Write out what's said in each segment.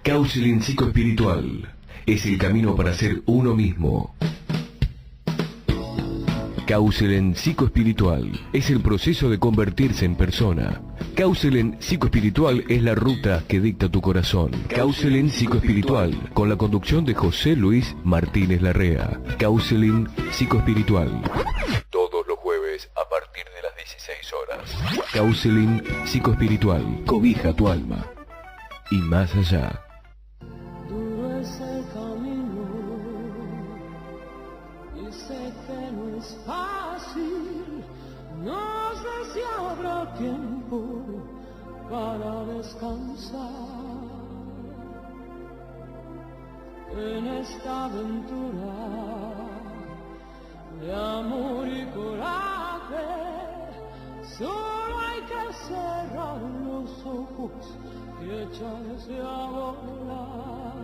Counseling psicoespiritual es el camino para ser uno mismo. Counseling psicoespiritual es el proceso de convertirse en persona. Counseling psicoespiritual es la ruta que dicta tu corazón. Counseling psicoespiritual, con la conducción de José Luis Martínez Larrea. Counseling psicoespiritual. Todos los jueves a partir de las 16 horas. Counseling psicoespiritual. Cobija tu alma. Y más allá. Duro es el camino y sé que no es fácil. No sé si habrá tiempo para descansar en esta aventura de amor y coraje. Solo hay que cerrar los ojos y echarse a volar.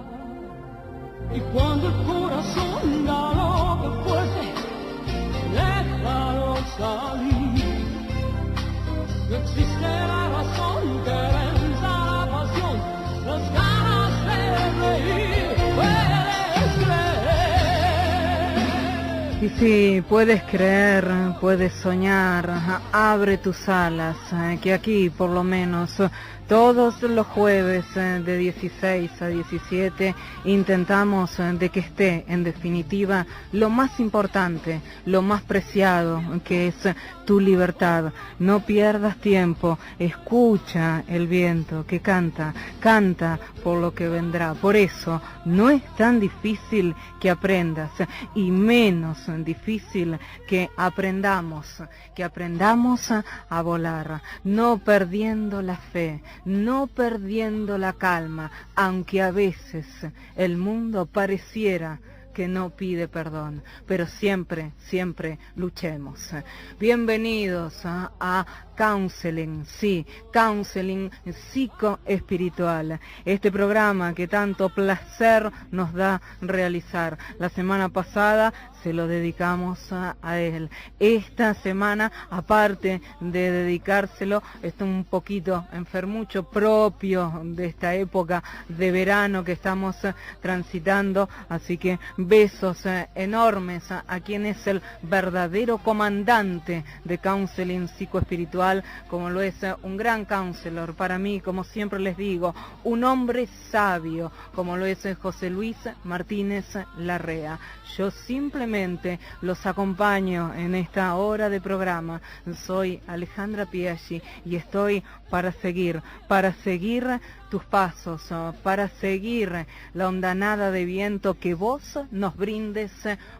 Y cuando el corazón galope fuerte, déjalo salir. No existe la razón que venza la pasión, las ganas de reír. Puedes creer. Y sí, puedes creer, puedes soñar, abre tus alas, que aquí por lo menos todos los jueves de 16 a 17 intentamos de que esté, en definitiva, lo más importante, lo más preciado, que es tu libertad. No pierdas tiempo, escucha el viento que canta, canta por lo que vendrá. Por eso no es tan difícil que aprendas y menos difícil que aprendamos a volar, no perdiendo la fe, no perdiendo la calma, aunque a veces el mundo pareciera que no pide perdón, pero siempre, siempre luchemos. Bienvenidos a Counseling, sí, Counseling psicoespiritual, este programa que tanto placer nos da realizar. La semana pasada se lo dedicamos a él. Esta semana, aparte de dedicárselo, está un poquito enfermucho, propio de esta época de verano que estamos transitando, así que besos enormes a quien es el verdadero comandante de Counseling psicoespiritual, como lo es un gran counselor para mí, como siempre les digo, un hombre sabio, como lo es José Luis Martínez Larrea. Yo simplemente los acompaño en esta hora de programa. Soy Alejandra Piaggi y estoy para seguir tus pasos, para seguir la hondanada de viento que vos nos brindes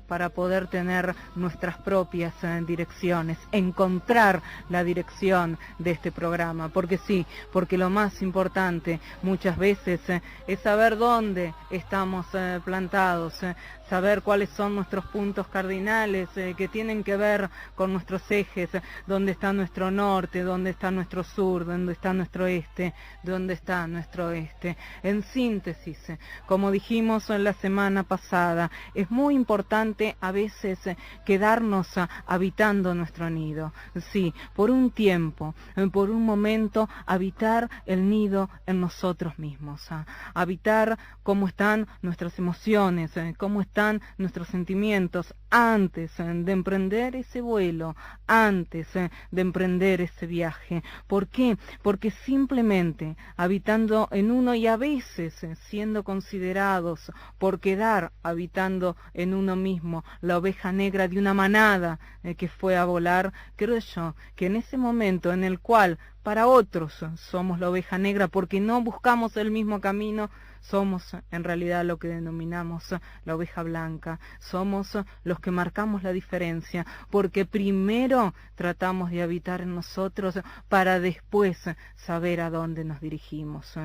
para poder tener nuestras propias direcciones, encontrar la dirección de este programa, porque sí, porque lo más importante muchas veces es saber dónde estamos plantados, saber cuáles son nuestros puntos cardinales que tienen que ver con nuestros ejes, dónde está nuestro norte, dónde está nuestro sur, dónde está nuestro este, dónde está nuestro oeste. En síntesis, como dijimos la semana pasada, es muy importante a veces quedarnos habitando nuestro nido. Sí, por un tiempo, por un momento, habitar el nido en nosotros mismos, habitar cómo están nuestras emociones, cómo están nuestros sentimientos antes de emprender ese vuelo, antes de emprender ese viaje. ¿Por qué? Porque simplemente habitando en uno y a veces siendo considerados por quedar habitando en uno mismo, la oveja negra de una manada que fue a volar, creo yo que en ese momento en el cual para otros somos la oveja negra porque no buscamos el mismo camino, somos en realidad lo que denominamos la oveja blanca, somos los que marcamos la diferencia, porque primero tratamos de habitar en nosotros para después saber a dónde nos dirigimos,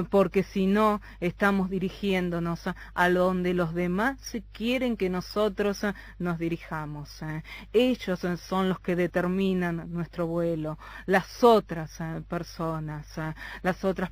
porque si no estamos dirigiéndonos a donde los demás quieren que nosotros nos dirijamos. Ellos son los que determinan nuestro vuelo, las otras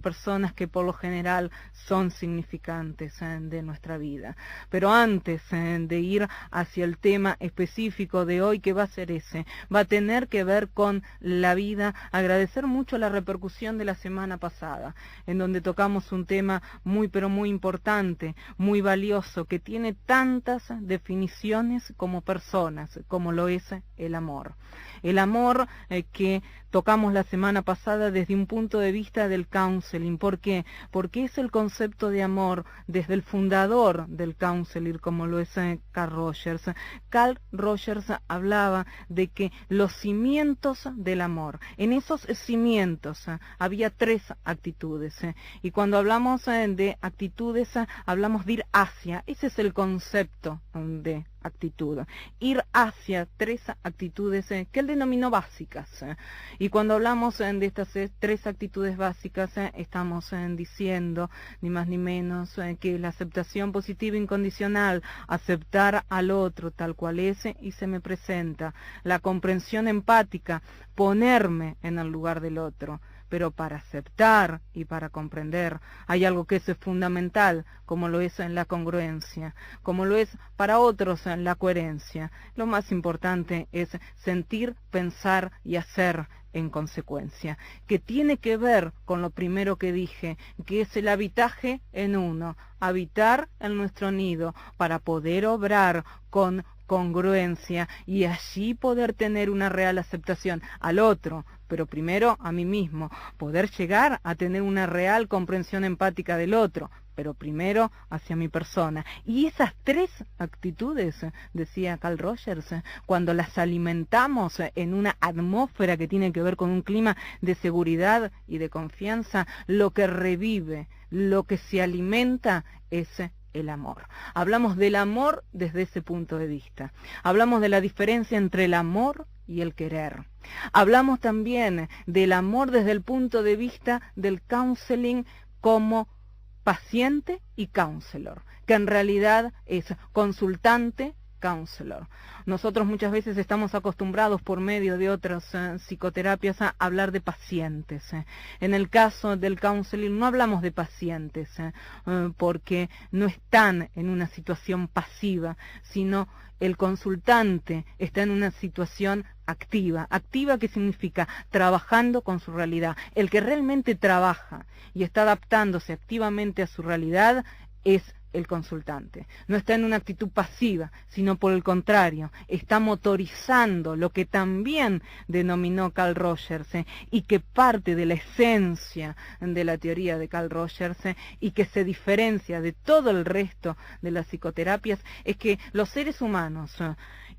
personas que por lo general son significantes de nuestra vida. Pero antes de ir hacia y el tema específico de hoy, que va a ser ese, va a tener que ver con la vida. Agradecer mucho la repercusión de la semana pasada, en donde tocamos un tema muy pero muy importante, muy valioso, que tiene tantas definiciones como personas, como lo es el amor. El amor que tocamos la semana pasada desde un punto de vista del counseling. ¿Por qué? Porque es el concepto de amor desde el fundador del counseling, como lo es Carl Rogers. Carl Rogers hablaba de que los cimientos del amor, en esos cimientos había 3 actitudes. Y cuando hablamos de actitudes, hablamos de ir hacia. Ese es el concepto de actitud, ir hacia 3 actitudes que él denominó básicas. Y cuando hablamos de estas 3 actitudes básicas, estamos diciendo ni más ni menos que la aceptación positiva incondicional, aceptar al otro tal cual es y se me presenta, la comprensión empática, ponerme en el lugar del otro. Pero para aceptar y para comprender hay algo que es fundamental, como lo es en la congruencia, como lo es para otros en la coherencia. Lo más importante es sentir, pensar y hacer en consecuencia, que tiene que ver con lo primero que dije, que es el habitaje en uno, habitar en nuestro nido para poder obrar con congruencia y allí poder tener una real aceptación al otro, pero primero a mí mismo, poder llegar a tener una real comprensión empática del otro, pero primero hacia mi persona. Y esas 3 actitudes, decía Carl Rogers, cuando las alimentamos en una atmósfera que tiene que ver con un clima de seguridad y de confianza, lo que revive, lo que se alimenta es el amor. Hablamos del amor desde ese punto de vista. Hablamos de la diferencia entre el amor y el querer. Hablamos también del amor desde el punto de vista del counseling como paciente y counselor, que en realidad es consultante, counselor. Nosotros muchas veces estamos acostumbrados por medio de otras psicoterapias a hablar de pacientes. En el caso del counseling no hablamos de pacientes porque no están en una situación pasiva, sino el consultante está en una situación activa. Activa, ¿qué significa? Trabajando con su realidad. El que realmente trabaja y está adaptándose activamente a su realidad es el consultante. No está en una actitud pasiva, sino por el contrario, está motorizando lo que también denominó Carl Rogers y que parte de la esencia de la teoría de Carl Rogers y que se diferencia de todo el resto de las psicoterapias, es que los seres humanos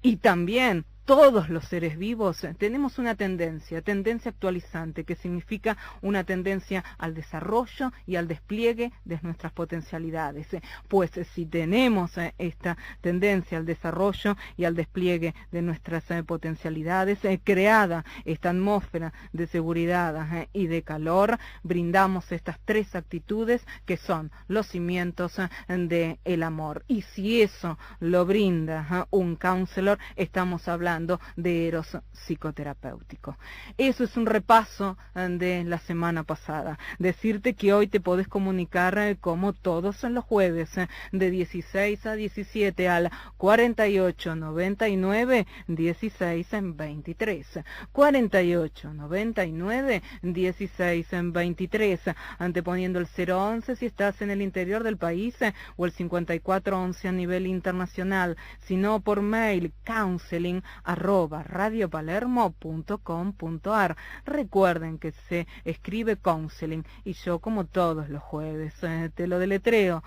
y también todos los seres vivos tenemos una tendencia actualizante, que significa una tendencia al desarrollo y al despliegue de nuestras potencialidades. Pues si tenemos esta tendencia al desarrollo y al despliegue de nuestras potencialidades, creada esta atmósfera de seguridad y de calor, brindamos estas 3 actitudes que son los cimientos del amor. Y si eso lo brinda un counselor, estamos hablando de eros psicoterapéutico. Eso es un repaso de la semana pasada. Decirte que hoy te podés comunicar como todos los jueves de 16 a 17 al 48 99 16 23. 48 99 16 23. Anteponiendo el 011 si estás en el interior del país o el 5411 a nivel internacional. Si no, por mail counseling@radiopalermo.com.ar. Recuerden que se escribe counseling y yo, como todos los jueves, te lo deletreo: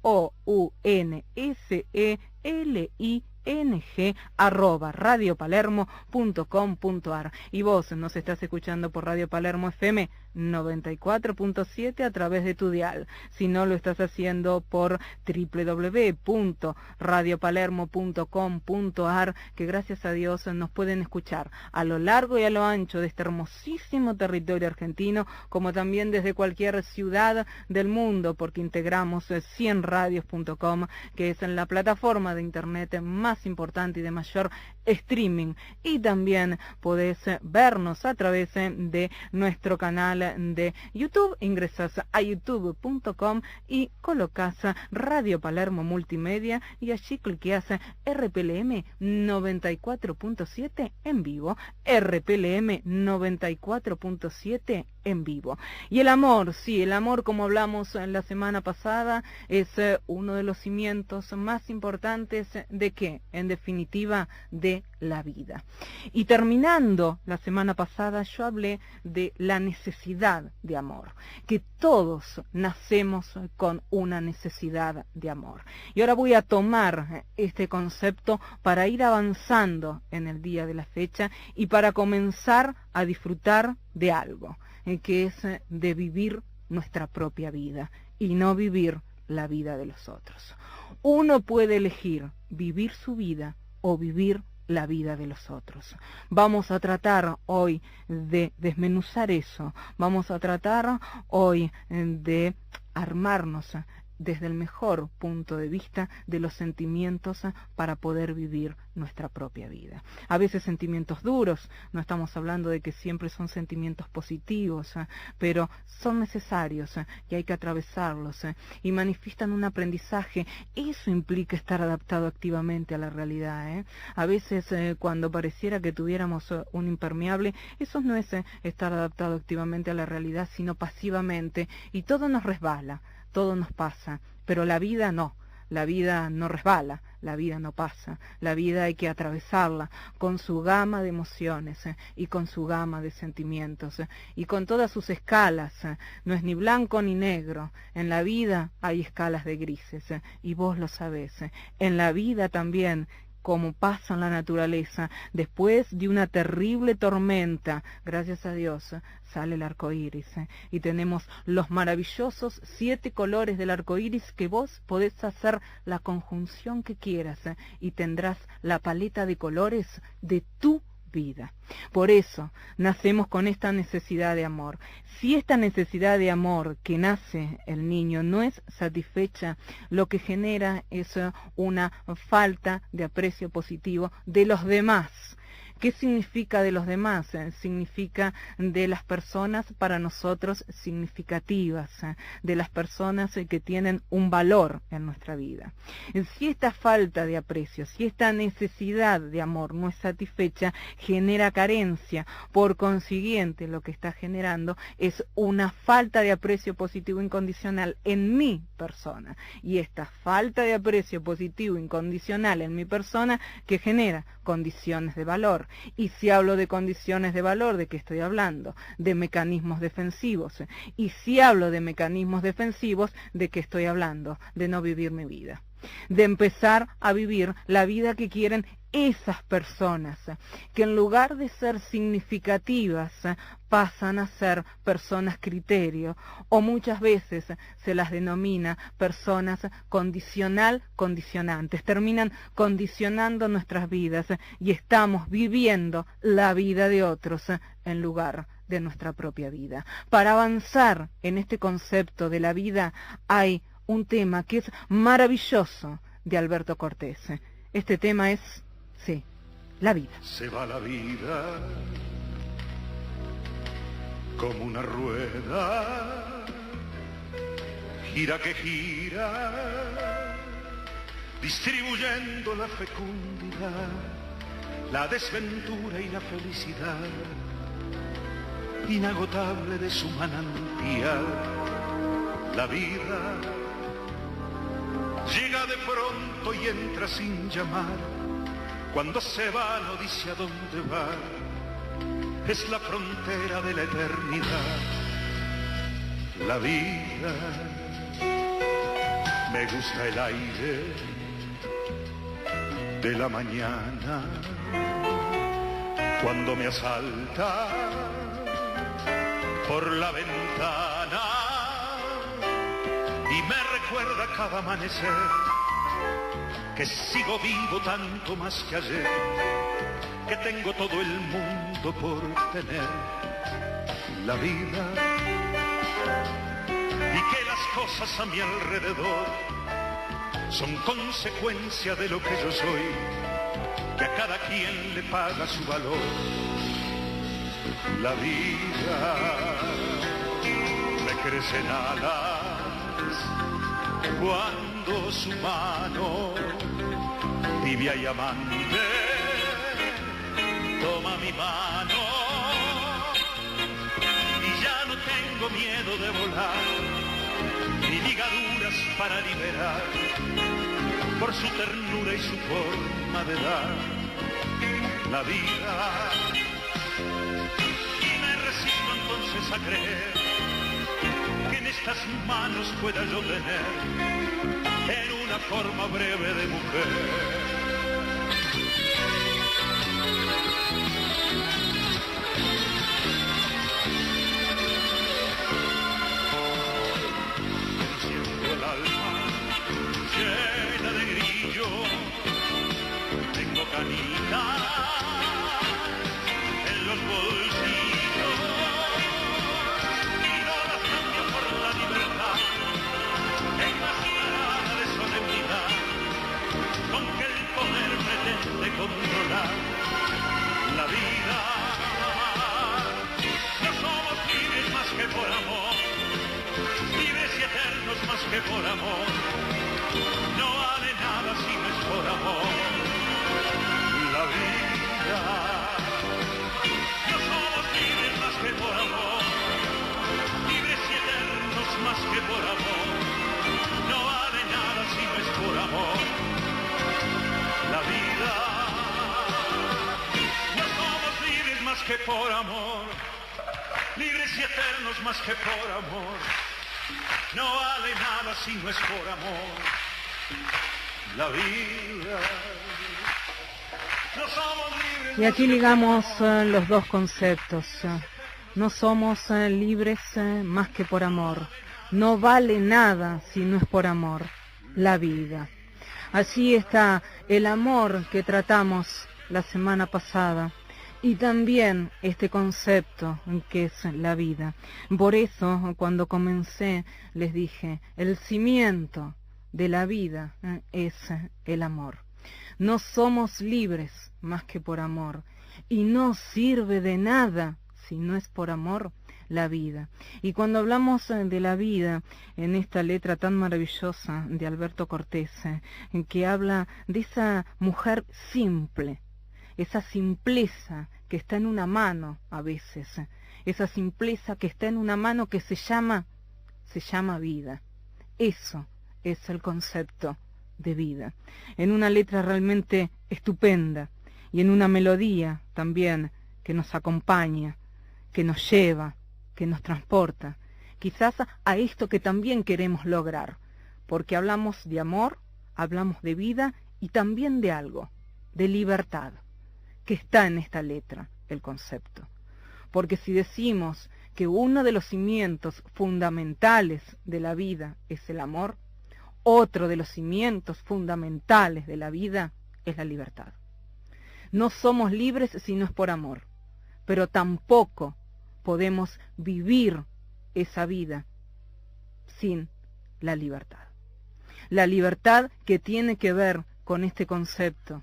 COUNSELING@radiopalermo.com.ar. Y vos nos estás escuchando por Radio Palermo FM 94.7 a través de tu dial. Si no, lo estás haciendo por www.radiopalermo.com.ar, que gracias a Dios nos pueden escuchar a lo largo y a lo ancho de este hermosísimo territorio argentino, como también desde cualquier ciudad del mundo, porque integramos 100radios.com, que es la plataforma de internet más importante y de mayor streaming. Y también podés vernos a través de nuestro canal canal de YouTube. Ingresas a youtube.com y colocas Radio Palermo Multimedia y allí cliqueas RPLM 94.7 en vivo. RPLM 94.7 en vivo. Y el amor, sí, el amor, como hablamos la semana pasada, es uno de los cimientos más importantes de ¿qué? En definitiva, de la vida. Y terminando la semana pasada, yo hablé de la necesidad de amor, que todos nacemos con una necesidad de amor. Y ahora voy a tomar este concepto para ir avanzando en el día de la fecha y para comenzar a disfrutar de algo, que es de vivir nuestra propia vida y no vivir la vida de los otros. Uno puede elegir vivir su vida o vivir la vida de los otros. Vamos a tratar hoy de desmenuzar eso. Vamos a tratar hoy de armarnos desde el mejor punto de vista de los sentimientos para poder vivir nuestra propia vida. A veces sentimientos duros, no estamos hablando de que siempre son sentimientos positivos, pero son necesarios y hay que atravesarlos y manifiestan un aprendizaje. Eso implica estar adaptado activamente a la realidad. A veces cuando pareciera que tuviéramos un impermeable, eso no es estar adaptado activamente a la realidad, sino pasivamente, y todo nos resbala. Todo nos pasa, pero la vida no. La vida no resbala, la vida no pasa. La vida hay que atravesarla con su gama de emociones y con su gama de sentimientos y con todas sus escalas. No es ni blanco ni negro. En la vida hay escalas de grises y vos lo sabés. En la vida también, como pasa en la naturaleza, después de una terrible tormenta, gracias a Dios, sale el arco iris, y tenemos los maravillosos 7 colores del arco iris, que vos podés hacer la conjunción que quieras, y tendrás la paleta de colores de tu vida. Por eso nacemos con esta necesidad de amor. Si esta necesidad de amor que nace el niño no es satisfecha, lo que genera es una falta de aprecio positivo de los demás. ¿Qué significa de los demás? Significa de las personas para nosotros significativas, de las personas que tienen un valor en nuestra vida. Si esta falta de aprecio, si esta necesidad de amor no es satisfecha, genera carencia. Por consiguiente, lo que está generando es una falta de aprecio positivo incondicional en mi persona. Y esta falta de aprecio positivo incondicional en mi persona, que genera condiciones de valor. Y si hablo de condiciones de valor, ¿de qué estoy hablando? De mecanismos defensivos. Y si hablo de mecanismos defensivos, ¿de qué estoy hablando? De no vivir mi vida. De empezar a vivir la vida que quieren esas personas, que en lugar de ser significativas, pasan a ser personas criterio, o muchas veces se las denomina personas condicionantes. Terminan condicionando nuestras vidas y estamos viviendo la vida de otros en lugar de nuestra propia vida. Para avanzar en este concepto de la vida hay un tema que es maravilloso de Alberto Cortés. Este tema es, sí, la vida. Se va la vida como una rueda, gira que gira, distribuyendo la fecundidad, la desventura y la felicidad, inagotable de su manantial. La vida llega de pronto y entra sin llamar. Cuando se va no dice a dónde va. Es la frontera de la eternidad. La vida, me gusta el aire de la mañana, cuando me asalta por la ventana y me recuerda cada amanecer que sigo vivo tanto más que ayer, que tengo todo el mundo por tener. La vida y que las cosas a mi alrededor son consecuencia de lo que yo soy, que a cada quien le paga su valor. La vida me crecen alas cuando su mano tibia y amante toma mi mano y ya no tengo miedo de volar ni ligaduras para liberar por su ternura y su forma de dar la vida. Y me resisto entonces a creer que en estas manos pueda yo tener en una forma breve de mujer. Enciendo el alma llena de grillo, tengo canitas en los bolsillos y no las cambio por la libertad enmascarada de solemnidad con que el poder pretende controlar la vida. No somos libres más que por amor, libres y eternos más que por amor. No vale nada si no es por amor la vida. No somos libres más que por amor, libres y eternos más que por amor. No vale nada si no es por amor la vida. No somos libres más que por amor, libres y eternos más que por amor. No vale nada si no es por amor la vida. No somos libres. Y aquí ligamos los dos conceptos. No somos libres más que por amor. No vale nada si no es por amor la vida. Así está el amor que tratamos la semana pasada y también este concepto que es la vida. Por eso cuando comencé les dije, el cimiento de la vida es el amor. No somos libres más que por amor y no sirve de nada si no es por amor la vida. Y cuando hablamos de la vida en esta letra tan maravillosa de Alberto Cortés, en que habla de esa mujer simple, esa simpleza que está en una mano a veces, esa simpleza que está en una mano que se llama vida. Eso es el concepto de vida, en una letra realmente estupenda y en una melodía también que nos acompaña, que nos lleva, que nos transporta, quizás a esto que también queremos lograr, porque hablamos de amor, hablamos de vida y también de algo, de libertad, que está en esta letra, el concepto. Porque si decimos que uno de los cimientos fundamentales de la vida es el amor, otro de los cimientos fundamentales de la vida es la libertad. No somos libres si no es por amor, pero tampoco podemos vivir esa vida sin la libertad. La libertad que tiene que ver con este concepto,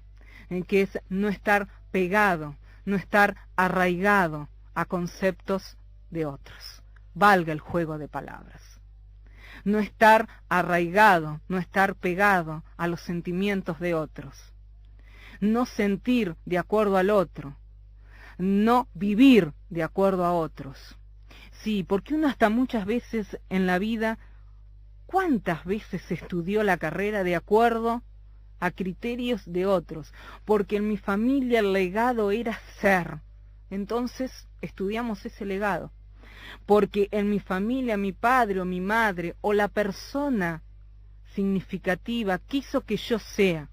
en que es no estar pegado, no estar arraigado a conceptos de otros. Valga el juego de palabras. No estar arraigado, no estar pegado a los sentimientos de otros. No sentir de acuerdo al otro. No vivir de acuerdo a otros. Sí, porque uno hasta muchas veces en la vida, ¿cuántas veces estudió la carrera de acuerdo a criterios de otros? Porque en mi familia el legado era ser. Entonces estudiamos ese legado. Porque en mi familia mi padre o mi madre o la persona significativa quiso que yo sea.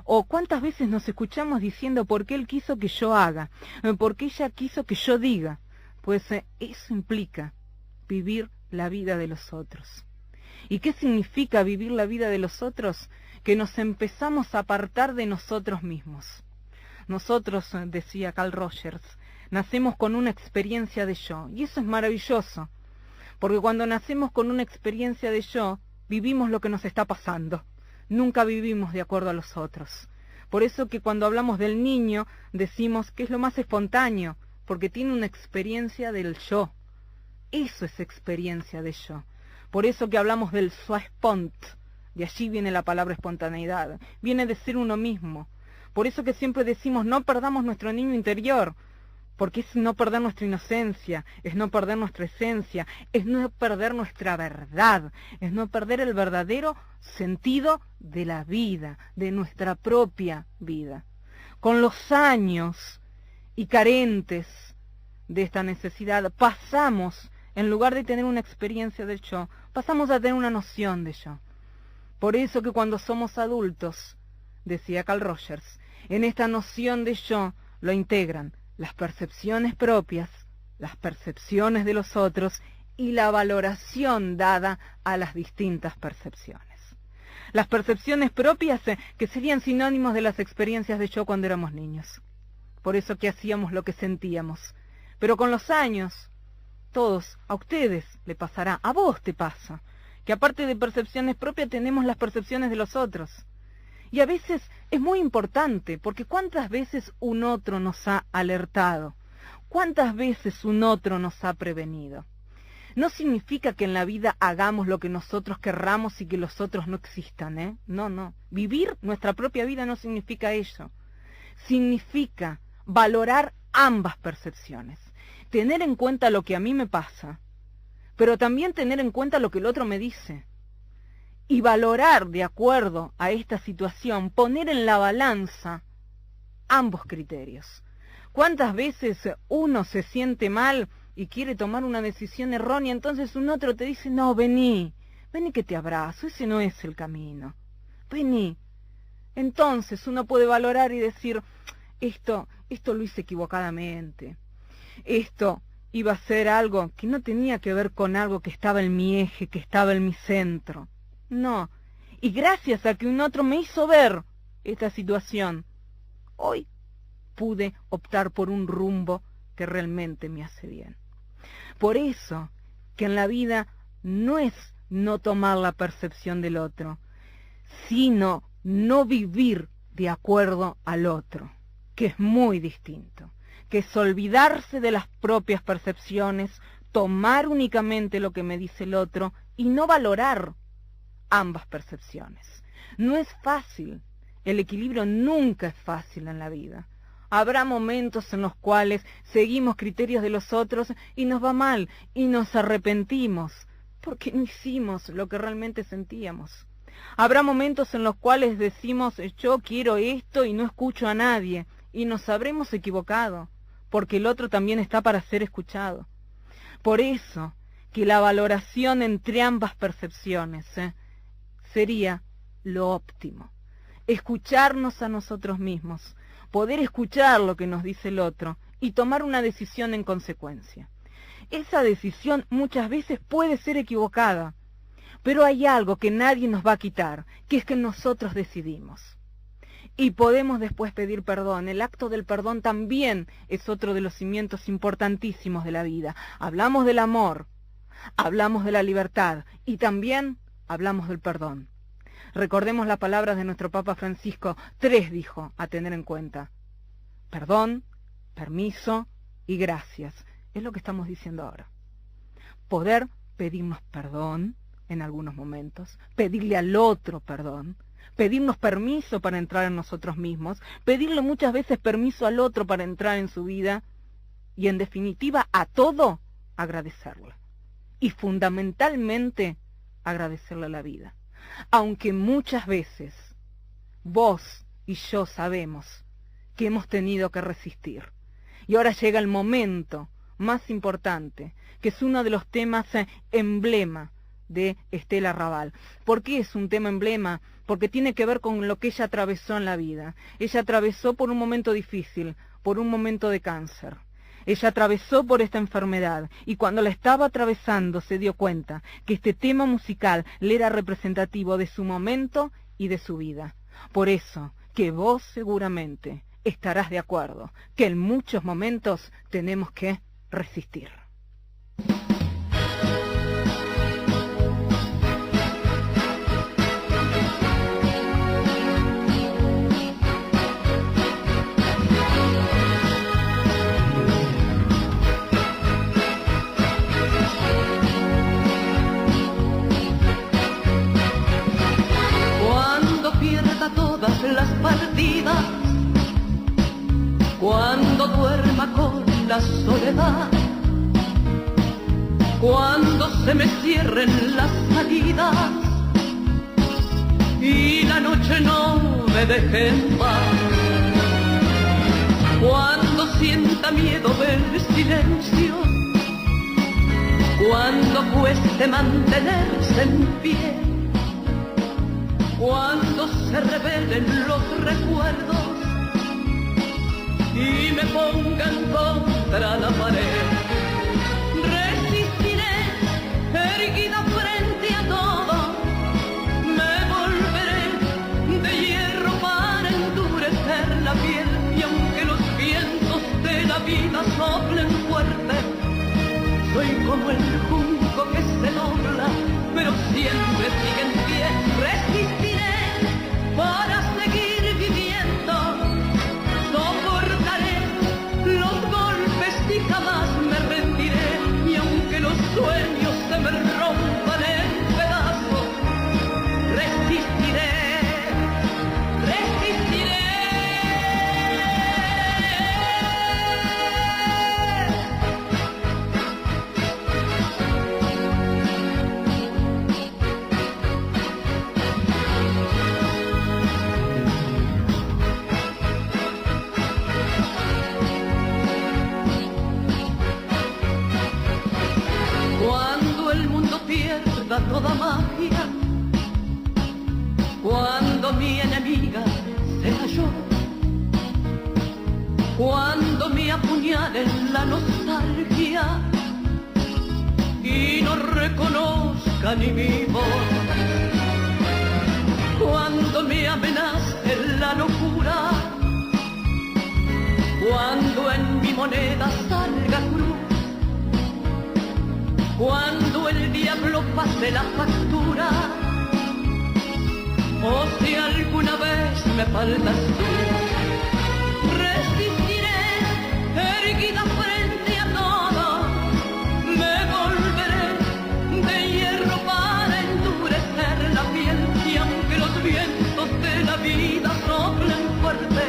O cuántas veces nos escuchamos diciendo porque él quiso que yo haga, porque ella quiso que yo diga. Pues eso implica vivir la vida de los otros. ¿Y qué significa vivir la vida de los otros? Que nos empezamos a apartar de nosotros mismos. Nosotros, decía Carl Rogers, nacemos con una experiencia de yo, y eso es maravilloso, porque cuando nacemos con una experiencia de yo, vivimos lo que nos está pasando, nunca vivimos de acuerdo a los otros. Por eso que cuando hablamos del niño, decimos que es lo más espontáneo, porque tiene una experiencia del yo. Eso es experiencia de yo. Por eso que hablamos del soi-spont, de allí viene la palabra espontaneidad, viene de ser uno mismo. Por eso que siempre decimos no perdamos nuestro niño interior, porque es no perder nuestra inocencia, es no perder nuestra esencia, es no perder nuestra verdad, es no perder el verdadero sentido de la vida, de nuestra propia vida. Con los años y carentes de esta necesidad, pasamos, en lugar de tener una experiencia del yo, pasamos a tener una noción de yo. Por eso que cuando somos adultos, decía Carl Rogers, en esta noción de yo lo integran las percepciones propias, las percepciones de los otros y la valoración dada a las distintas percepciones. Las percepciones propias que serían sinónimos de las experiencias de yo cuando éramos niños. Por eso que hacíamos lo que sentíamos. Pero con los años, todos, a ustedes le pasará, a vos te pasa, que aparte de percepciones propias tenemos las percepciones de los otros. Y a veces es muy importante, porque ¿cuántas veces un otro nos ha alertado? ¿Cuántas veces un otro nos ha prevenido? No significa que en la vida hagamos lo que nosotros querramos y que los otros no existan, ¿eh? No, no. Vivir nuestra propia vida no significa eso. Significa valorar ambas percepciones. Tener en cuenta lo que a mí me pasa, pero también tener en cuenta lo que el otro me dice. Y valorar de acuerdo a esta situación, poner en la balanza ambos criterios. ¿Cuántas veces uno se siente mal y quiere tomar una decisión errónea, entonces un otro te dice, no, vení que te abrazo, ese no es el camino, vení? Entonces uno puede valorar y decir, esto lo hice equivocadamente, esto iba a ser algo que no tenía que ver con algo que estaba en mi eje, que estaba en mi centro. No, y gracias a que un otro me hizo ver esta situación, hoy pude optar por un rumbo que realmente me hace bien. Por eso que en la vida no es no tomar la percepción del otro, sino no vivir de acuerdo al otro, que es muy distinto, que es olvidarse de las propias percepciones, tomar únicamente lo que me dice el otro y no valorar ambas percepciones. No es fácil, el equilibrio nunca es fácil en la vida. Habrá momentos en los cuales seguimos criterios de los otros y nos va mal y nos arrepentimos porque no hicimos lo que realmente sentíamos. Habrá momentos en los cuales decimos yo quiero esto y no escucho a nadie y nos habremos equivocado porque el otro también está para ser escuchado. Por eso que la valoración entre ambas percepciones sería lo óptimo. Escucharnos a nosotros mismos, poder escuchar lo que nos dice el otro y tomar una decisión en consecuencia. Esa decisión muchas veces puede ser equivocada, pero hay algo que nadie nos va a quitar, que es que nosotros decidimos. Y podemos después pedir perdón. El acto del perdón también es otro de los cimientos importantísimos de la vida. Hablamos del amor, hablamos de la libertad y también hablamos del perdón. Recordemos las palabras de nuestro Papa Francisco, 3 dijo a tener en cuenta: perdón, permiso y gracias. Es lo que estamos diciendo ahora. Poder pedirnos perdón en algunos momentos, pedirle al otro perdón, pedirnos permiso para entrar en nosotros mismos, pedirle muchas veces permiso al otro para entrar en su vida y en definitiva a todo agradecerle. Y fundamentalmente agradecerle a la vida. Aunque muchas veces vos y yo sabemos que hemos tenido que resistir. Y ahora llega el momento más importante, que es uno de los temas emblema de Estela Raval. ¿Por qué es un tema emblema? Porque tiene que ver con lo que ella atravesó en la vida. Ella atravesó por un momento difícil, por un momento de cáncer. Ella atravesó por esta enfermedad y cuando la estaba atravesando se dio cuenta que este tema musical le era representativo de su momento y de su vida. Por eso que vos seguramente estarás de acuerdo que en muchos momentos tenemos que resistir. todas las partidas, cuando duerma con la soledad, cuando se me cierren las salidas y la noche no me deje en paz, cuando sienta miedo del silencio, cuando cueste mantenerse en pie, cuando se revelen los recuerdos y me pongan contra la pared, resistiré erguida frente a todo, me volveré de hierro para endurecer la piel, y aunque los vientos de la vida soplen fuerte, soy como el junco que se dobla, pero siempre sigue en pie. Resistiré para seguir viviendo, soportaré los golpes y jamás me rendiré, y aunque los sueños se me rompan en pedazos, resistiré, resistiré. Toda magia, cuando mi enemiga sea yo, cuando me apuñale la nostalgia y no reconozca ni mi voz, cuando me amenace la locura, cuando en mi moneda salga cruz, cuando el diablo pase la factura, o si alguna vez me faltas tú, resistiré erguida frente a todo, me volveré de hierro para endurecer la piel, y aunque los vientos de la vida soplen fuerte,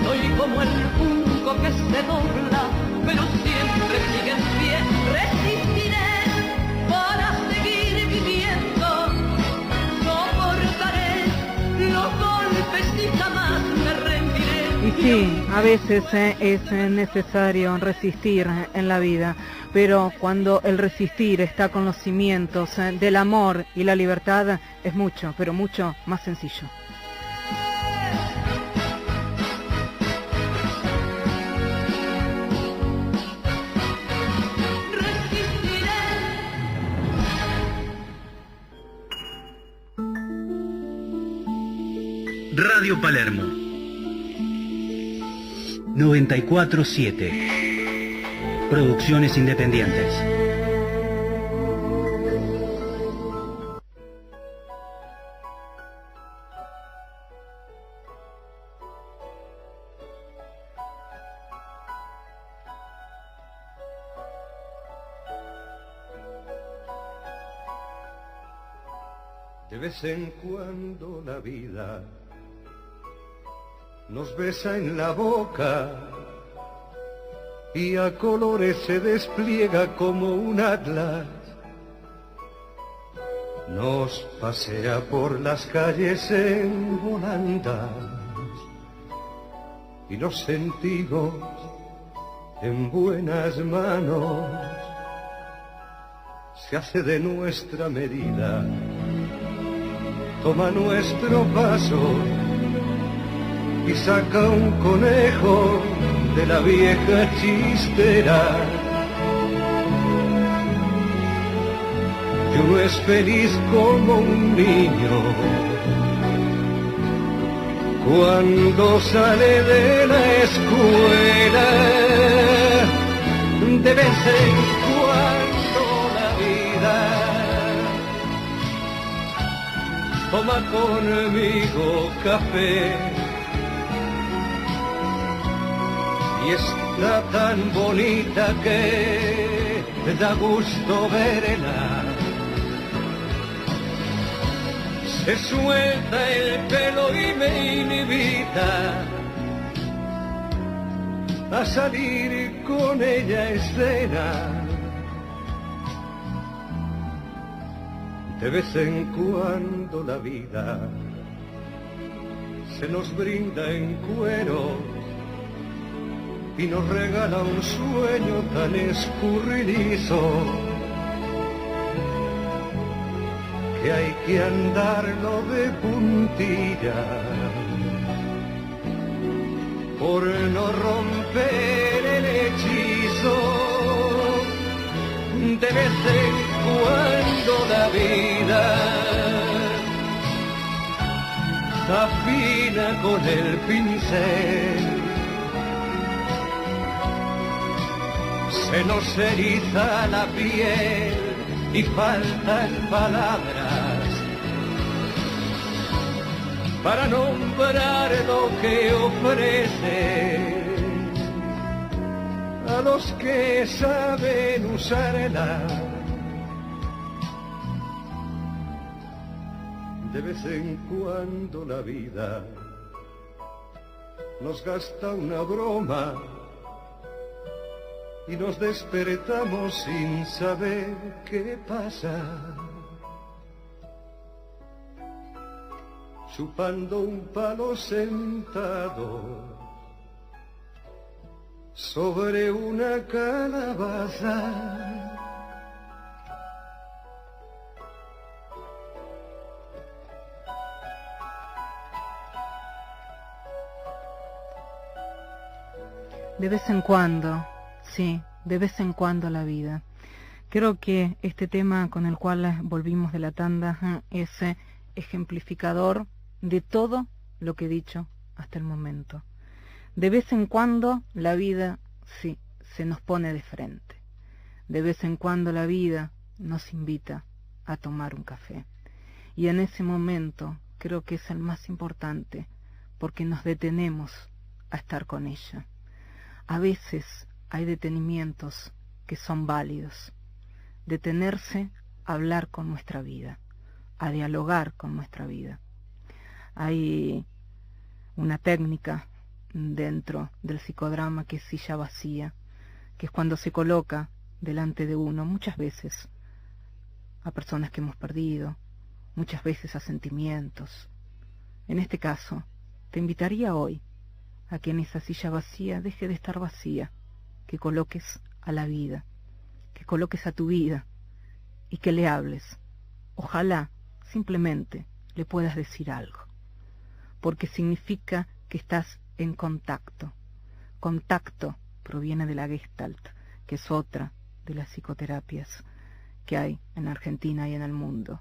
soy como el junco que se dobla, pero siempre sigue en pie. Resistiré para seguir viviendo, soportaré los golpes y jamás me rendiré. Y sí, a veces es necesario resistir en la vida, pero cuando el resistir está con los cimientos del amor y la libertad, es mucho, pero mucho más sencillo. Radio Palermo 94.7 Producciones independientes. De vez en cuando la vida nos besa en la boca y a colores se despliega como un atlas. Nos pasea por las calles en volandas y nos sentimos en buenas manos. Se hace de nuestra medida, toma nuestro paso y saca un conejo de la vieja chistera. Y uno es feliz como un niño cuando sale de la escuela. De vez en cuando la vida toma conmigo café y está tan bonita que da gusto verla. se suelta el pelo y me invita a salir con ella a escena. De vez en cuando la vida se nos brinda en cuero y nos regala un sueño tan escurridizo que hay que andarlo de puntilla por no romper el hechizo. De vez en cuando la vida afina con el pincel, se nos eriza la piel y faltan palabras para nombrar lo que ofrece a los que saben usarla. De vez en cuando la vida nos gasta una broma y nos despertamos sin saber qué pasa, chupando un palo sentado sobre una calabaza. De vez en cuando, sí, de vez en cuando la vida. Creo que este tema con el cual volvimos de la tanda es ejemplificador de todo lo que he dicho hasta el momento. De vez en cuando la vida, sí, se nos pone de frente. De vez en cuando la vida nos invita a tomar un café. Y en ese momento creo que es el más importante, porque nos detenemos a estar con ella. A veces hay detenimientos que son válidos. Detenerse a hablar con nuestra vida, a dialogar con nuestra vida. Hay una técnica dentro del psicodrama que es silla vacía, que es cuando se coloca delante de uno muchas veces a personas que hemos perdido, muchas veces a sentimientos. En este caso, te invitaría hoy a que en esa silla vacía deje de estar vacía, que coloques a la vida, que coloques a tu vida y que le hables. Ojalá simplemente le puedas decir algo, porque significa que estás en contacto. Contacto proviene de la Gestalt, que es otra de las psicoterapias que hay en Argentina y en el mundo,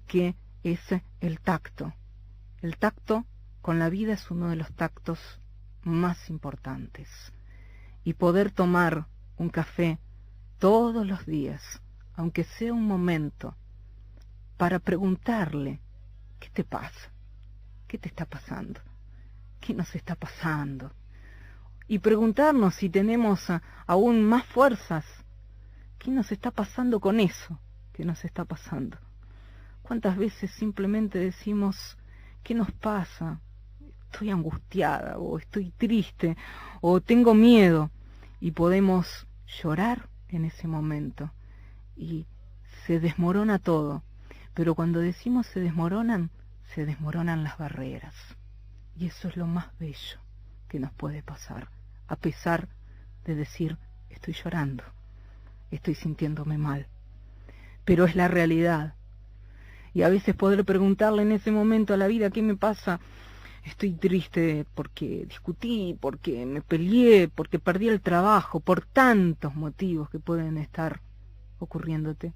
que es el tacto. El tacto con la vida es uno de los tactos más importantes. Y poder tomar un café todos los días, aunque sea un momento, para preguntarle, ¿qué te pasa? ¿Qué te está pasando? ¿Qué nos está pasando? Y preguntarnos si tenemos aún más fuerzas. ¿Qué nos está pasando con eso que nos está pasando? ¿Cuántas veces simplemente decimos, ¿qué nos pasa? Estoy angustiada, o estoy triste, o tengo miedo, y podemos llorar en ese momento, y se desmorona todo, pero cuando decimos se desmoronan las barreras, y eso es lo más bello que nos puede pasar, a pesar de decir, estoy llorando, estoy sintiéndome mal, pero es la realidad, y a veces poder preguntarle en ese momento a la vida, ¿qué me pasa? Estoy triste porque discutí, porque me peleé, porque perdí el trabajo, por tantos motivos que pueden estar ocurriéndote.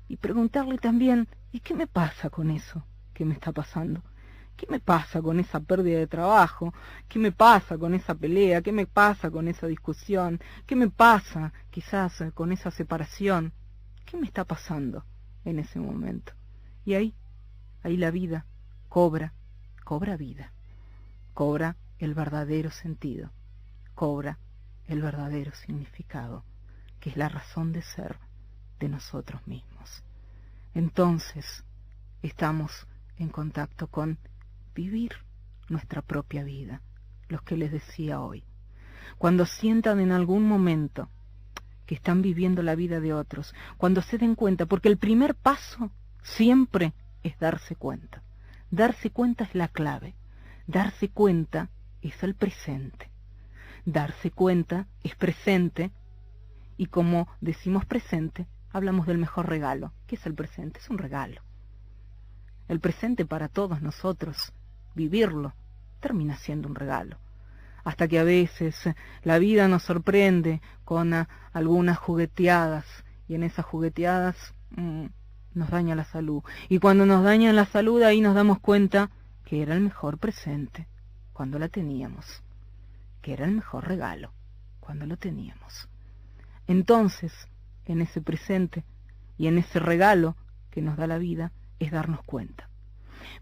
Y preguntarle también, ¿y qué me pasa con eso que me está pasando? ¿Qué me pasa con esa pérdida de trabajo? ¿Qué me pasa con esa pelea? ¿Qué me pasa con esa discusión? ¿Qué me pasa quizás con esa separación? ¿Qué me está pasando en ese momento? Y ahí la vida cobra vida, cobra el verdadero sentido, cobra el verdadero significado, que es la razón de ser de nosotros mismos. Entonces, estamos en contacto con vivir nuestra propia vida, los que les decía hoy. Cuando sientan en algún momento que están viviendo la vida de otros, cuando se den cuenta, porque el primer paso siempre es darse cuenta. Darse cuenta es la clave. Darse cuenta es el presente. Darse cuenta es presente, y como decimos presente, hablamos del mejor regalo. ¿Qué es el presente? Es un regalo. El presente para todos nosotros, vivirlo, termina siendo un regalo. Hasta que a veces la vida nos sorprende con algunas jugueteadas, y en esas jugueteadas nos daña la salud. Y cuando nos daña la salud, ahí nos damos cuenta que era el mejor presente cuando la teníamos, que era el mejor regalo cuando lo teníamos. Entonces, en ese presente y en ese regalo que nos da la vida, es darnos cuenta.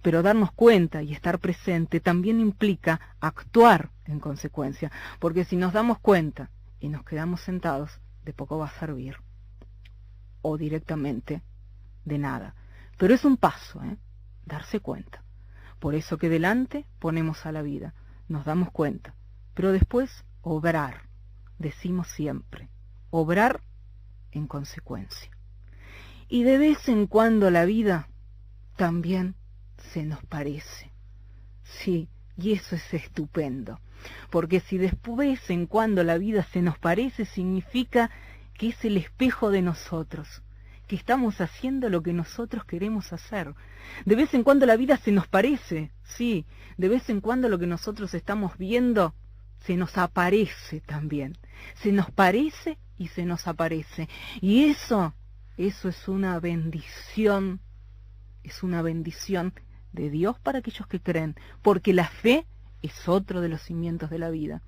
Pero darnos cuenta y estar presente también implica actuar en consecuencia, porque si nos damos cuenta y nos quedamos sentados, de poco va a servir, o directamente de nada. Pero es un paso, darse cuenta. Por eso que delante ponemos a la vida, nos damos cuenta, pero después obrar, decimos siempre, obrar en consecuencia. Y de vez en cuando la vida también se nos parece. Sí, y eso es estupendo, porque si después en cuando la vida se nos parece, significa que es el espejo de nosotros, que estamos haciendo lo que nosotros queremos hacer. De vez en cuando la vida se nos parece, sí, de vez en cuando lo que nosotros estamos viendo se nos aparece también, se nos parece y se nos aparece, y eso es una bendición de Dios para aquellos que creen, porque la fe es otro de los cimientos de la vida.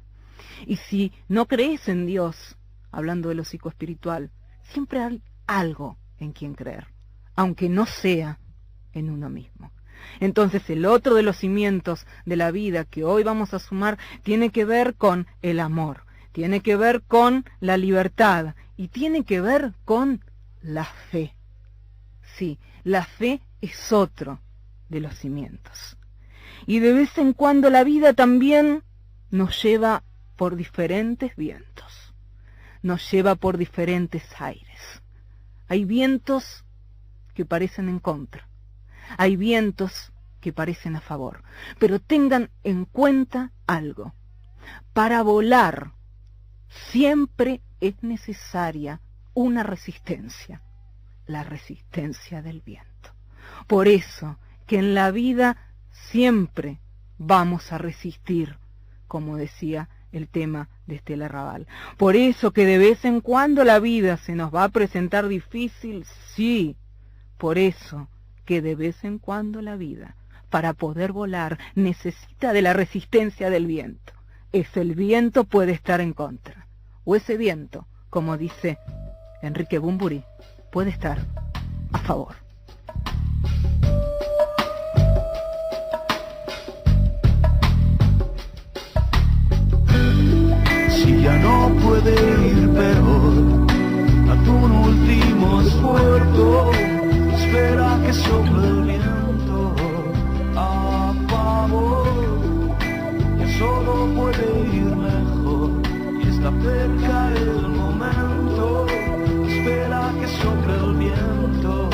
Y si no crees en Dios, hablando de lo psicoespiritual, siempre hay algo en quien creer, aunque no sea en uno mismo. Entonces el otro de los cimientos de la vida que hoy vamos a sumar tiene que ver con el amor, tiene que ver con la libertad y tiene que ver con la fe. Sí, la fe es otro de los cimientos. Y de vez en cuando la vida también nos lleva por diferentes vientos, nos lleva por diferentes aires. Hay vientos que parecen en contra, hay vientos que parecen a favor, pero tengan en cuenta algo: para volar siempre es necesaria una resistencia, la resistencia del viento. Por eso que en la vida siempre vamos a resistir, como decía el tema de Estela Raval. Por eso que de vez en cuando la vida se nos va a presentar difícil, sí. Por eso que de vez en cuando la vida, para poder volar, necesita de la resistencia del viento. Ese viento puede estar en contra, o ese viento, como dice Enrique Bunbury, puede estar a favor. Si ya no puede ir peor, a tu último esfuerzo, espera que sople el viento a favor. Ya solo puede ir mejor y está cerca el momento. Espera que sople el viento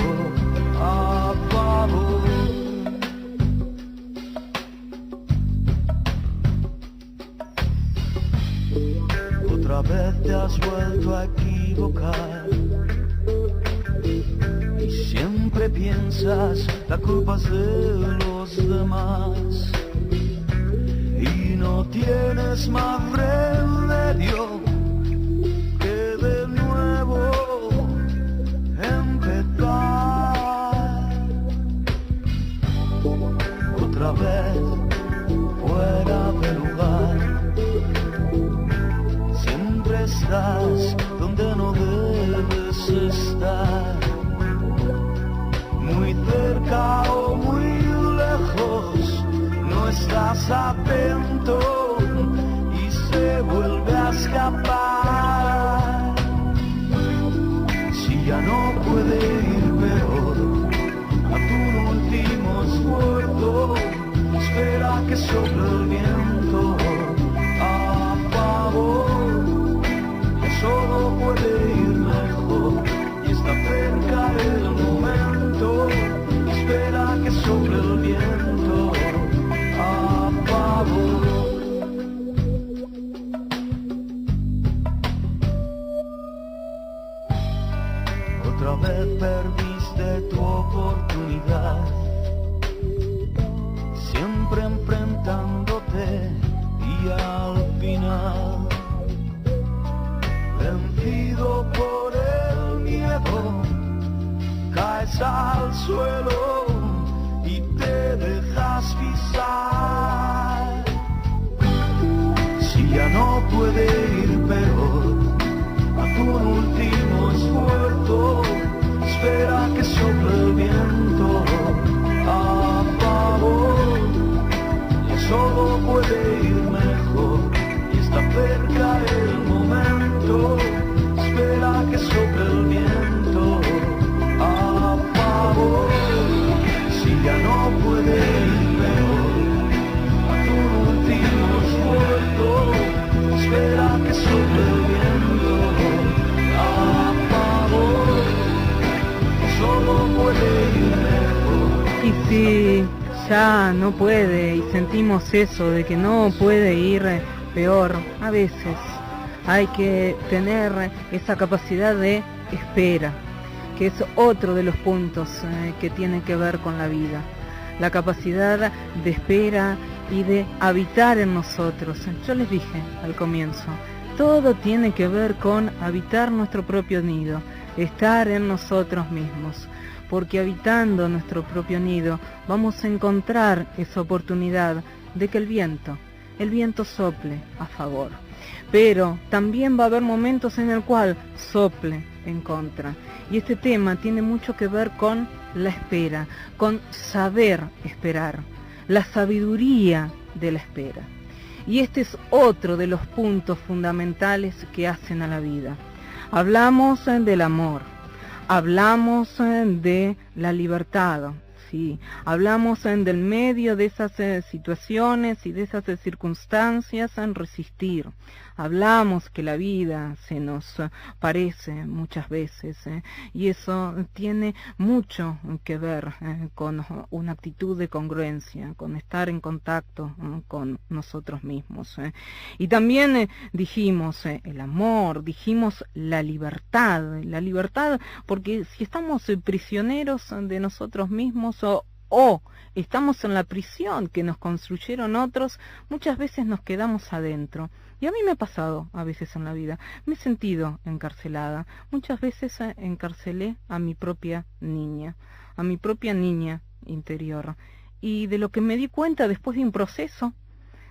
a favor. Otra vez te has vuelto a equivocar y siempre piensas la culpa es de los demás y no tienes más remedio que de nuevo empezar. Otra vez fuera de lugar, estás donde no debes estar, muy cerca o muy lejos, no estás atento y se vuelve a escapar. Si ya no puede ir peor, a tu último esfuerzo, muerto, espera que sople el viento a favor, ya solo puede ir mejor y está cerca el momento, espera que sople el viento a favor. Otra vez perdiste tu oportunidad, siempre enfrentándote y al final, vencido por el miedo, caes al suelo y te dejas pisar. Si ya no puede ir peor, haz un último esfuerzo, espera que sople el viento a favor, ya solo puede ir mejor y está cerca el momento, espera que sople el viento a favor. Si ya no puede ir peor, haz un último esfuerzo, espera que sople el viento a favor, solo puede ir mejor. Y si ya no puede y sentimos eso de que no puede ir peor, a veces hay que tener esa capacidad de espera, que es otro de los puntos que tiene que ver con la vida. La capacidad de espera y de habitar en nosotros. Yo les dije al comienzo, todo tiene que ver con habitar nuestro propio nido, estar en nosotros mismos, porque habitando nuestro propio nido vamos a encontrar esa oportunidad de que el viento sople a favor. Pero también va a haber momentos en el cual sople en contra. Y este tema tiene mucho que ver con la espera, con saber esperar, la sabiduría de la espera. Y este es otro de los puntos fundamentales que hacen a la vida. Hablamos del amor, hablamos de la libertad, sí, hablamos del medio de esas situaciones y de esas circunstancias en resistir. Hablamos que la vida se nos parece muchas veces y eso tiene mucho que ver con una actitud de congruencia, con estar en contacto con nosotros mismos. Y también dijimos el amor, dijimos la libertad porque si estamos prisioneros de nosotros mismos o estamos en la prisión que nos construyeron otros, muchas veces nos quedamos adentro. Y a mí me ha pasado a veces en la vida, me he sentido encarcelada. Muchas veces encarcelé a mi propia niña interior. Y de lo que me di cuenta después de un proceso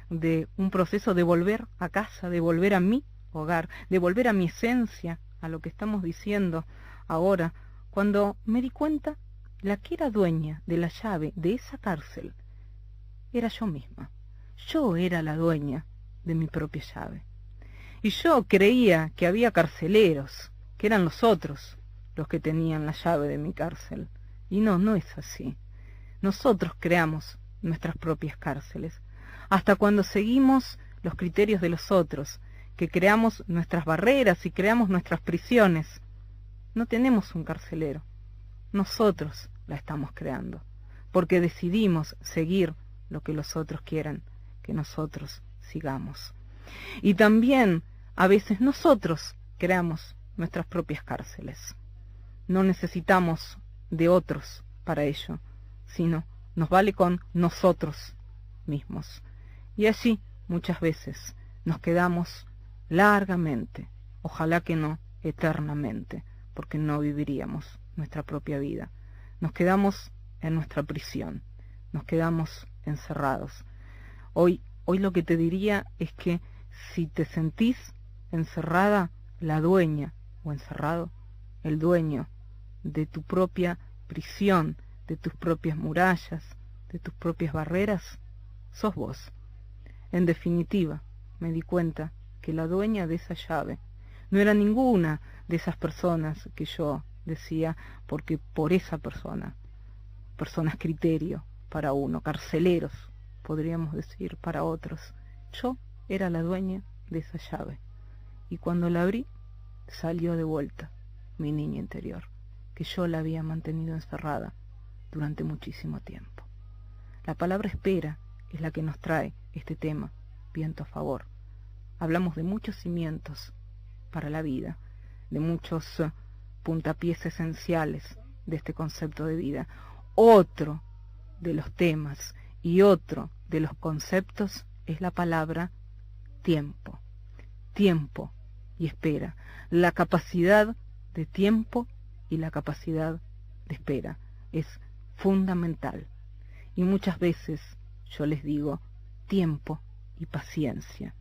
de volver a casa, de volver a mi hogar, de volver a mi esencia, a lo que estamos diciendo ahora, cuando me di cuenta, la que era dueña de la llave de esa cárcel era yo misma. Yo era la dueña de mi propia llave. Y yo creía que había carceleros, que eran los otros los que tenían la llave de mi cárcel. Y no es así. Nosotros creamos nuestras propias cárceles. Hasta cuando seguimos los criterios de los otros, que creamos nuestras barreras y creamos nuestras prisiones, no tenemos un carcelero. Nosotros la estamos creando, porque decidimos seguir lo que los otros quieren que nosotros sigamos. Y también a veces nosotros creamos nuestras propias cárceles. No necesitamos de otros para ello, sino nos vale con nosotros mismos. Y allí muchas veces nos quedamos largamente, ojalá que no eternamente, porque no viviríamos nuestra propia vida. Nos quedamos en nuestra prisión, nos quedamos encerrados. Hoy lo que te diría es que si te sentís encerrada, la dueña o encerrado, el dueño de tu propia prisión, de tus propias murallas, de tus propias barreras, sos vos. En definitiva, me di cuenta que la dueña de esa llave no era ninguna de esas personas que yo decía, porque por esa persona, personas criterio, para uno, carceleros, podríamos decir, para otros. Yo era la dueña de esa llave, y cuando la abrí, salió de vuelta mi niña interior, que yo la había mantenido encerrada durante muchísimo tiempo. La palabra espera es la que nos trae este tema, viento a favor. Hablamos de muchos cimientos para la vida, de muchos puntapiés esenciales de este concepto de vida. Otro de los temas y otro de los conceptos es la palabra tiempo. Tiempo y espera. La capacidad de tiempo y la capacidad de espera es fundamental. Y muchas veces yo les digo tiempo y paciencia.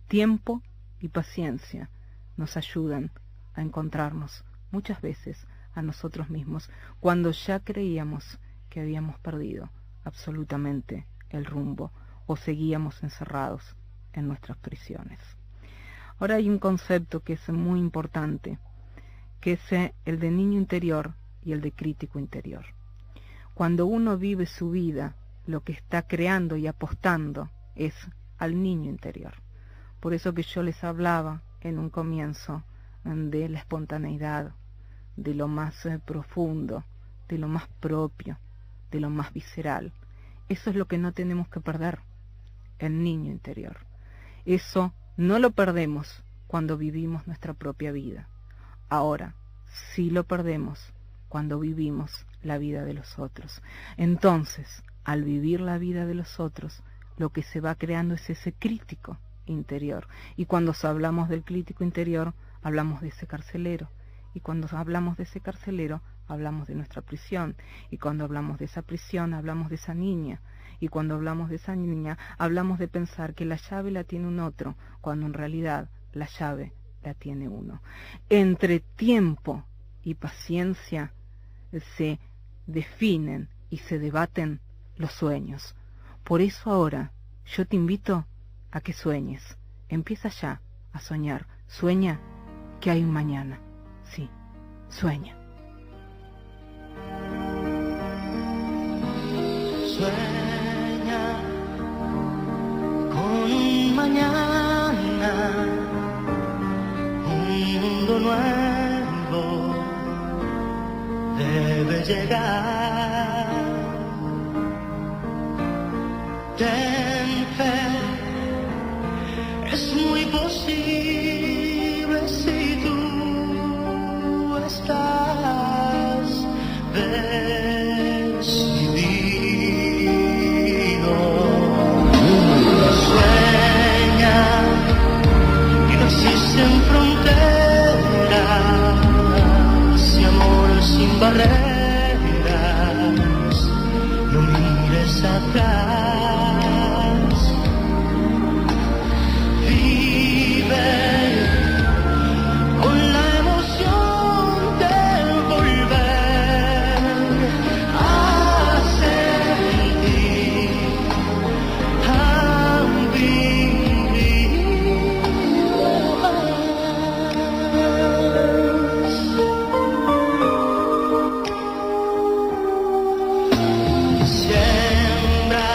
Tiempo y paciencia nos ayudan a encontrarnos muchas veces a nosotros mismos cuando ya creíamos que habíamos perdido absolutamente el rumbo o seguíamos encerrados en nuestras prisiones. Ahora hay un concepto que es muy importante, que es el de niño interior y el de crítico interior. Cuando uno vive su vida, lo que está creando y apostando es al niño interior. Por eso que yo les hablaba en un comienzo de la espontaneidad, de lo más profundo, de lo más propio, de lo más visceral. Eso es lo que no tenemos que perder, el niño interior. Eso no lo perdemos cuando vivimos nuestra propia vida. Ahora, sí lo perdemos cuando vivimos la vida de los otros. Entonces, al vivir la vida de los otros, lo que se va creando es ese crítico interior. Y cuando hablamos del crítico interior, hablamos de ese carcelero. Y cuando hablamos de ese carcelero, hablamos de nuestra prisión. Y cuando hablamos de esa prisión, hablamos de esa niña. Y cuando hablamos de esa niña, hablamos de pensar que la llave la tiene un otro, cuando en realidad la llave la tiene uno. Entre tiempo y paciencia se definen y se debaten los sueños. Por eso ahora yo te invito a que sueñes. Empieza ya a soñar. Sueña que hay un mañana. Sí, sueña. Sueña con un mañana, un mundo nuevo debe llegar. Ten fe, es muy posible si tú estás decidido. Sueña que no existen fronteras y amor sin barreras. No mires atrás. Siembra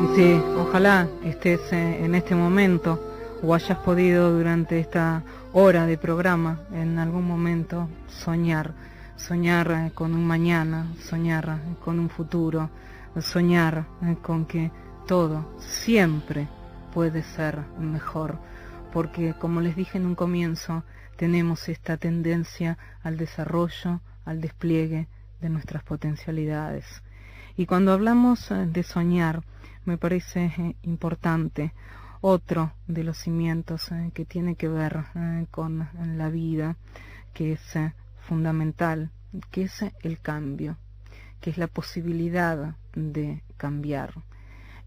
Y sí, ojalá estés en este momento o hayas podido durante esta hora de programa en algún momento soñar con un mañana, soñar con un futuro, soñar con que todo siempre puede ser mejor, porque como les dije en un comienzo, tenemos esta tendencia al desarrollo, al despliegue de nuestras potencialidades. Y cuando hablamos de soñar, me parece importante otro de los cimientos que tiene que ver con la vida, que es fundamental, que es el cambio, que es la posibilidad de cambiar,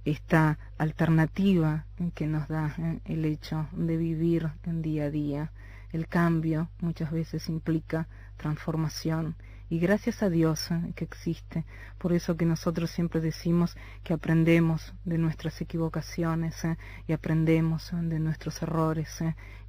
esta alternativa que nos da el hecho de vivir día a día. El cambio muchas veces implica transformación, y gracias a Dios que existe. Por eso que nosotros siempre decimos que aprendemos de nuestras equivocaciones y aprendemos de nuestros errores,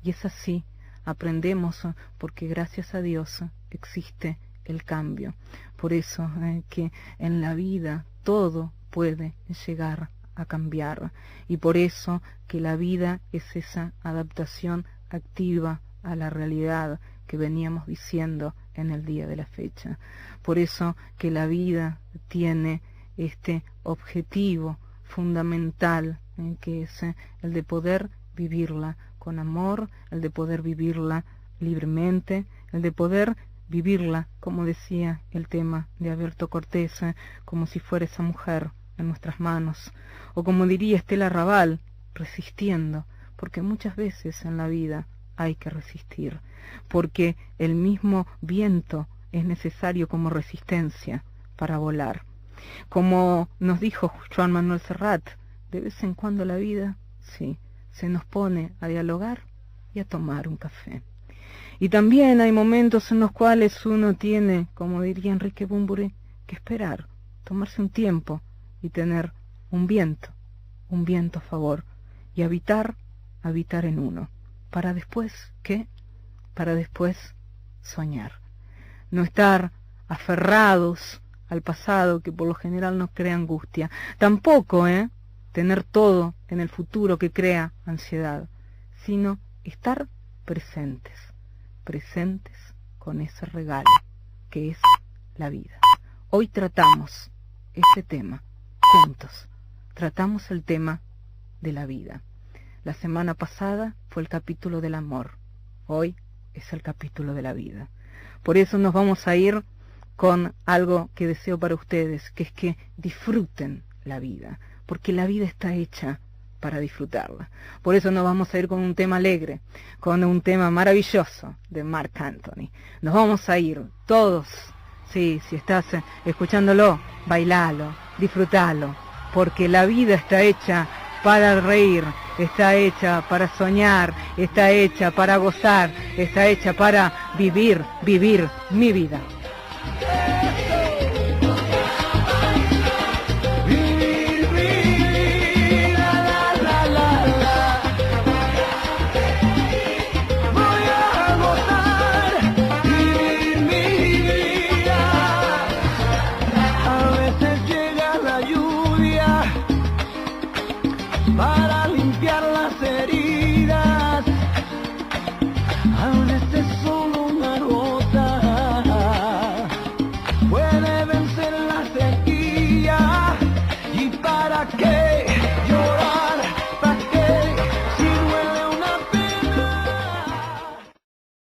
y es así, aprendemos porque gracias a Dios existe el cambio. Por eso que en la vida todo puede llegar a cambiar, y por eso que la vida es esa adaptación activa a la realidad que veníamos diciendo en el día de la fecha. Por eso que la vida tiene este objetivo fundamental, que es el de poder vivirla con amor, el de poder vivirla libremente, el de poder vivirla, como decía el tema de Alberto Cortés, como si fuera esa mujer en nuestras manos, o como diría Estela Raval, resistiendo, porque muchas veces en la vida hay que resistir, porque el mismo viento es necesario como resistencia para volar. Como nos dijo Joan Manuel Serrat, de vez en cuando la vida, sí, se nos pone a dialogar y a tomar un café. Y también hay momentos en los cuales uno tiene, como diría Enrique Bunbury, que esperar, tomarse un tiempo y tener un viento a favor, y habitar en uno. ¿Para después qué? Para después soñar. No estar aferrados al pasado, que por lo general nos crea angustia. Tampoco, tener todo en el futuro que crea ansiedad, sino estar presentes con ese regalo que es la vida. Hoy tratamos este tema juntos. Tratamos el tema de la vida. La semana pasada fue el capítulo del amor, hoy es el capítulo de la vida. Por eso nos vamos a ir con algo que deseo para ustedes, que es que disfruten la vida, porque la vida está hecha para disfrutarla. Por eso nos vamos a ir con un tema alegre, con un tema maravilloso de Marc Anthony. Nos vamos a ir todos, sí, si estás escuchándolo, bailalo, disfrutalo, porque la vida está hecha para reír, está hecha para soñar, está hecha para gozar, está hecha para vivir mi vida.